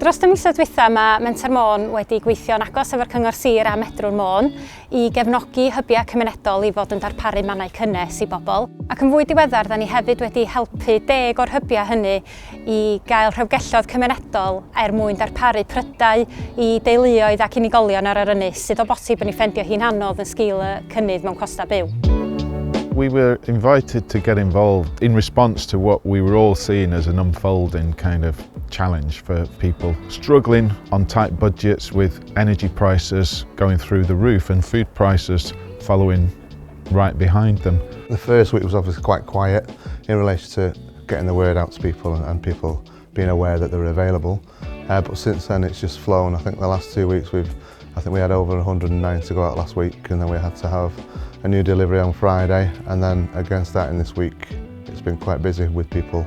Dros y misoedd dwytha, mae Menter Mon wedi gweithio'n agos efo'r Cyngor Sir a Medrwn Môn i gefnogi hybiau cymunedol i fod yn darparu mannau Cynnes i bobl. Ac yn fwy diweddar, da ni hefyd wedi helpu 10 o'r hybiau hynny i gael rhewgelloedd cymunedol mwyn darparu prydau i deuluoedd ac unigolion ar yr ynys sydd o bosib yn ei ffendio hi'n anodd yn sgil y cynnydd mewn costa byw. We were invited to get involved in response to what we were all seeing as an unfolding kind of challenge for people struggling on tight budgets with energy prices going through the roof and food prices following right behind them. The first week was obviously quite quiet in relation to getting the word out to people and people being aware that they were available. But since then it's just flown. I think the last 2 weeks I think we had over 109 to go out last week, and then we had to have a new delivery on Friday, and then again starting this week it's been quite busy with people,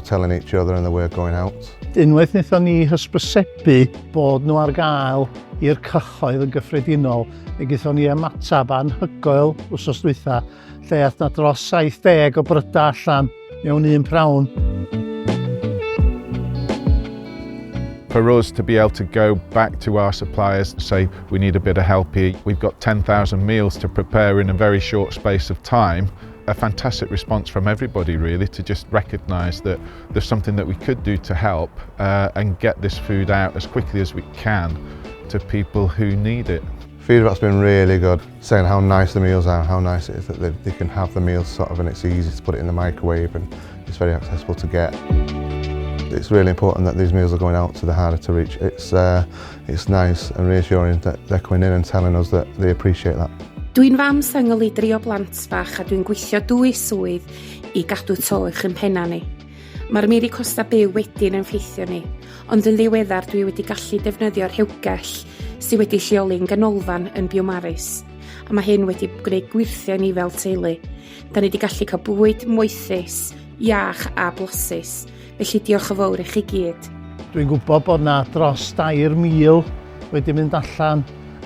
telling each other and the word going out. Unwaith wnaethon ni hysbysebu bod nhw ar gael i'r cyhoedd yn gyffredinol, mi gaethon ni ymatab anhygoel wsos dwytha, lle ath na dros 70 o brydau allan mewn un prawn. For us to be able to go back to our suppliers and say we need a bit of help here, we've got 10,000 meals to prepare in a very short space of time. A fantastic response from everybody really to just recognise that there's something that we could do to help and get this food out as quickly as we can to people who need it. Feedback's been really good, saying how nice the meals are, how nice it is that they can have the meals and it's easy to put it in the microwave and it's very accessible to get. It's really important that these meals are going out to the harder to reach. It's nice and reassuring that they're coming in and telling us that they appreciate that. Dwi'n fam syngl i 3 o blant fach a dwi'n gweithio 2 swydd i gadw toech yn penna ni. Mae'r miri costa byw wedi'n effeithio ni, ond yn ddiweddar dwi wedi gallu defnyddio'r rhewgell sydd wedi lleoli'n ganolfan yn Biwmaris, a mae hyn wedi gwneud gweithio ni fel teulu. Da ni wedi gallu cael bwyd moethus, iach a blasus, felly diolch yn fawr i chi gyd. Dwi'n gwybod bod na dros 2,000 wedi mynd allan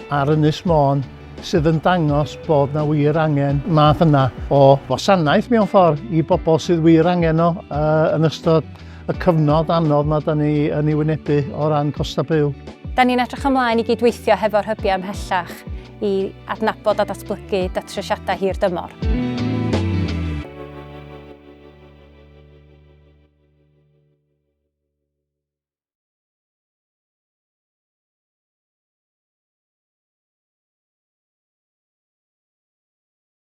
ar Ynys Môn sydd yn dangos bod na wir angen math yna o wasanaeth mewn ffordd i bobl sydd wir angen o yn ystod y cyfnod anodd mae da ni yn ei wynebu o ran costa byw. Da ni'n edrych ymlaen i gydweithio hefo'r hybiau ymhellach i adnabod a datblygu datrysiadau hir dymor.